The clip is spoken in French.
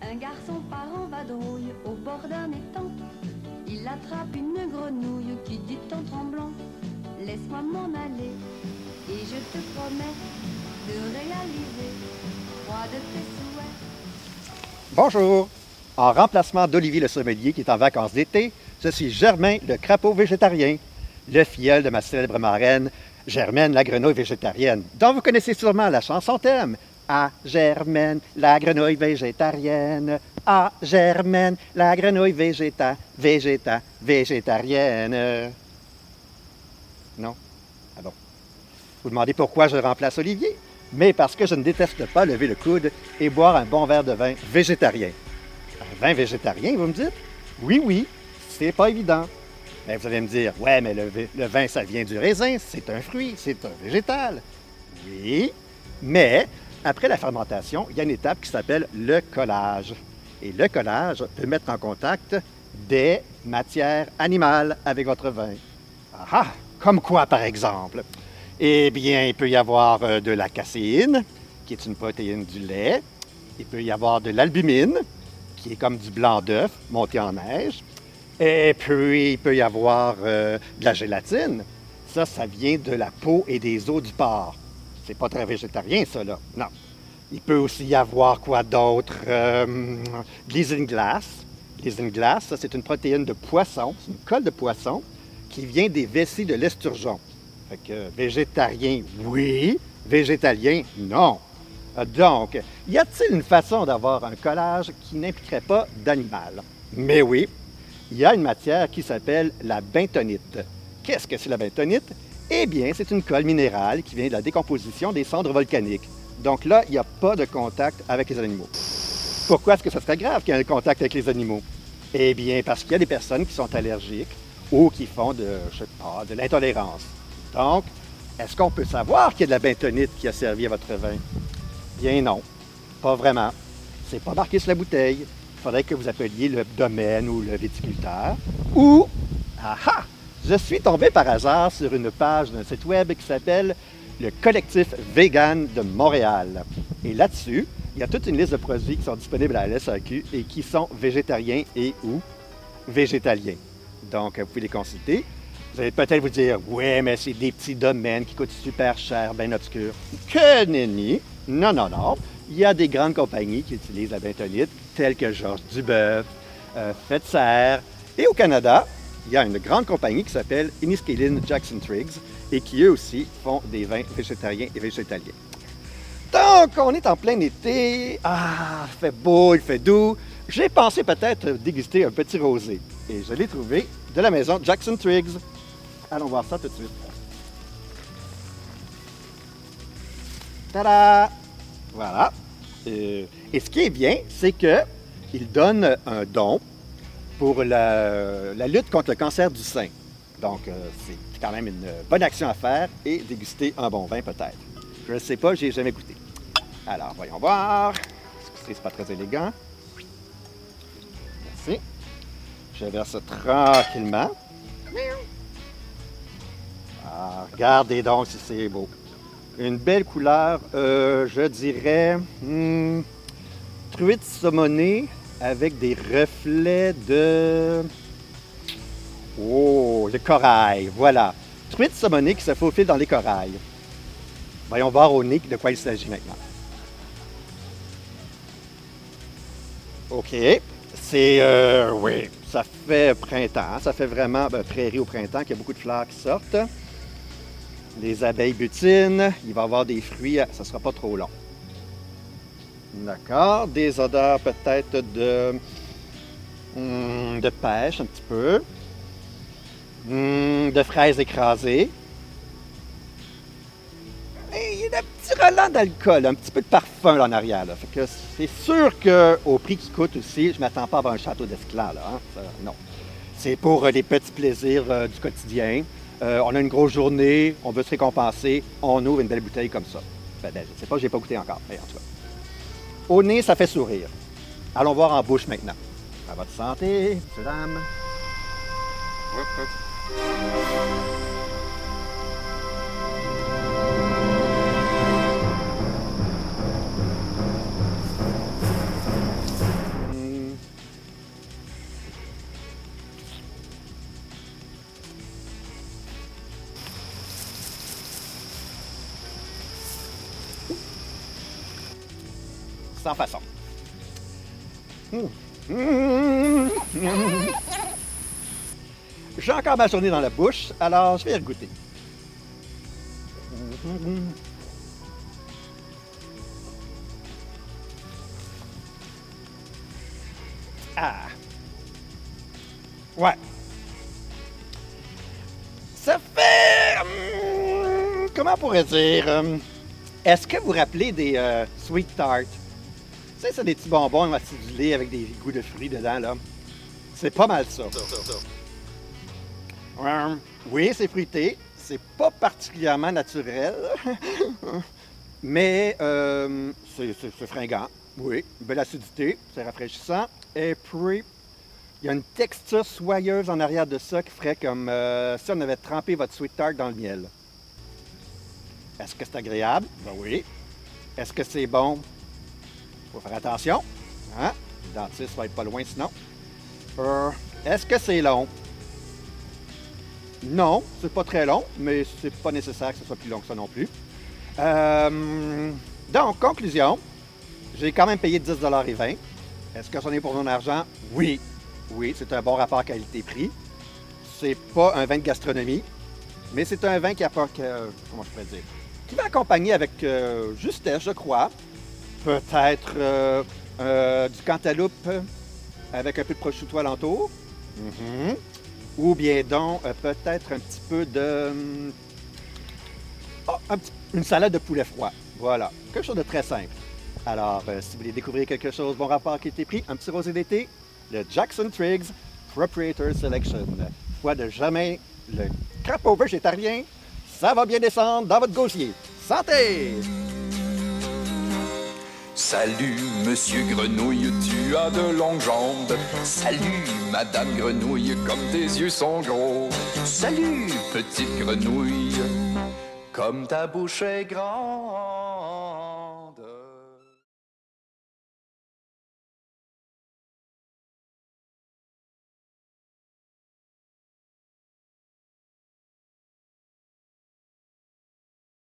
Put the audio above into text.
Un garçon part en vadrouille au bord d'un étang. Il attrape une grenouille qui dit en tremblant: laisse-moi m'en aller et je te promets de réaliser 3 de tes souhaits. Bonjour! En remplacement d'Olivier le sommelier qui est en vacances d'été, je suis Germain le crapaud végétarien, le filleul de ma célèbre marraine, Germaine la grenouille végétarienne, dont vous connaissez sûrement la chanson thème. Ah, Germaine, la grenouille végétarienne. Ah, Germaine, la grenouille végétarienne. Non? Ah bon. Vous demandez pourquoi je remplace Olivier? Mais parce que je ne déteste pas lever le coude et boire un bon verre de vin végétarien. Un vin végétarien, vous me dites? Oui, c'est pas évident. Mais vous allez me dire, ouais, mais le vin, ça vient du raisin, c'est un fruit, c'est un végétal. Oui, mais après la fermentation, il y a une étape qui s'appelle le collage. Et le collage peut mettre en contact des matières animales avec votre vin. Ah, comme quoi par exemple? Eh bien, il peut y avoir de la caséine, qui est une protéine du lait. Il peut y avoir de l'albumine, qui est comme du blanc d'œuf monté en neige. Et puis, il peut y avoir de la gélatine. Ça vient de la peau et des os du porc. C'est pas très végétarien, ça, là. Non. Il peut aussi y avoir quoi d'autre? De l'isinglass. L'isinglass, ça, c'est une protéine de poisson. C'est une colle de poisson qui vient des vessies de l'esturgeon. Fait que végétarien, oui. Végétalien, non. Donc, y a-t-il une façon d'avoir un collage qui n'impliquerait pas d'animal? Mais oui, il y a une matière qui s'appelle la bentonite. Qu'est-ce que c'est la bentonite? Eh bien, c'est une colle minérale qui vient de la décomposition des cendres volcaniques. Donc là, il n'y a pas de contact avec les animaux. Pourquoi est-ce que ça serait grave qu'il y ait un contact avec les animaux? Eh bien, parce qu'il y a des personnes qui sont allergiques ou qui font de l'intolérance. Donc, est-ce qu'on peut savoir qu'il y a de la bentonite qui a servi à votre vin? Bien non, pas vraiment. C'est pas marqué sur la bouteille. Il faudrait que vous appeliez le domaine ou le viticulteur. Ou, je suis tombé par hasard sur une page d'un site web qui s'appelle le Collectif Vegan de Montréal. Et là-dessus, il y a toute une liste de produits qui sont disponibles à la SAQ et qui sont végétariens et ou végétaliens. Donc, vous pouvez les consulter. Vous allez peut-être vous dire, ouais, mais c'est des petits domaines qui coûtent super cher, bien obscurs. Que nenni! Non. Il y a des grandes compagnies qui utilisent la bentonite, telles que Georges Duboeuf, Fetzer. Et au Canada, il y a une grande compagnie qui s'appelle Inniskillin Jackson Triggs et qui, eux aussi, font des vins végétariens et végétaliens. Donc, on est en plein été. Ah, il fait beau, il fait doux. J'ai pensé peut-être déguster un petit rosé. Et je l'ai trouvé de la maison Jackson Triggs. Allons voir ça tout de suite. Tada! Voilà. Et ce qui est bien, c'est qu'il donne un don pour la lutte contre le cancer du sein. Donc, c'est quand même une bonne action à faire et déguster un bon vin peut-être. Je ne sais pas, je n'ai jamais goûté. Alors, voyons voir. Excusez, c'est pas très élégant. Merci. Je verse tranquillement. Ah, regardez donc si c'est beau. Une belle couleur, je dirais, truite saumonée avec des reflets de... Oh, le corail, voilà. Truite saumonée qui se faufile dans les corails. Voyons voir au nez de quoi il s'agit maintenant. OK, c'est, oui, ça fait printemps, ça fait vraiment prairie au printemps, qu'il y a beaucoup de fleurs qui sortent. Les abeilles butinent, il va y avoir des fruits, ça ne sera pas trop long. D'accord, des odeurs peut-être de pêche un petit peu, de fraises écrasées. Et il y a un petit relent d'alcool, un petit peu de parfum là en arrière. Là. Fait que c'est sûr qu'au prix qu'il coûte aussi, je ne m'attends pas à avoir un château d'Esclans. Là, hein? Ça, non. C'est pour les petits plaisirs du quotidien. On a une grosse journée, on veut se récompenser, on ouvre une belle bouteille comme ça. Ben, je ne sais pas, je n'ai pas goûté encore, mais en tout cas. Au nez, ça fait sourire. Allons voir en bouche maintenant. À votre santé, messieurs, dames. sans façon. J'ai encore ma journée dans la bouche, alors je vais y regoûter. Ah! Ouais. Ça fait... comment on pourrait dire? Est-ce que vous vous rappelez des sweet tarts? Tu sais, c'est des petits bonbons acidulés avec des goûts de fruits dedans, là. C'est pas mal ça. Oui, c'est fruité. C'est pas particulièrement naturel. Mais c'est fringant. Oui, belle acidité, c'est rafraîchissant. Et puis, il y a une texture soyeuse en arrière de ça qui ferait comme si on avait trempé votre sweet tart dans le miel. Est-ce que c'est agréable? Ben oui. Est-ce que c'est bon? Faut faire attention. Hein? Le dentiste va être pas loin sinon. Est-ce que c'est long? Non, c'est pas très long, mais c'est pas nécessaire que ce soit plus long que ça non plus. Donc, conclusion, j'ai quand même payé 10,20 $. Est-ce que c'en est pour mon argent? Oui. Oui, c'est un bon rapport qualité-prix. C'est pas un vin de gastronomie, mais c'est un vin qui apporte, comment je pourrais dire, qui va accompagner avec justesse, je crois. Peut-être du cantaloupe avec un peu de prosciutto alentour. Ou bien donc, peut-être un petit peu de... une salade de poulet froid. Voilà, quelque chose de très simple. Alors, si vous voulez découvrir quelque chose, bon rapport qualité-prix, un petit rosé d'été, le Jackson Triggs Proprietor Selection. Foi de jamais, le crapaud végétarien, ça va bien descendre dans votre gosier. Santé! Salut, monsieur Grenouille, tu as de longues jambes. Salut, madame Grenouille, comme tes yeux sont gros. Salut, petite grenouille, comme ta bouche est grande.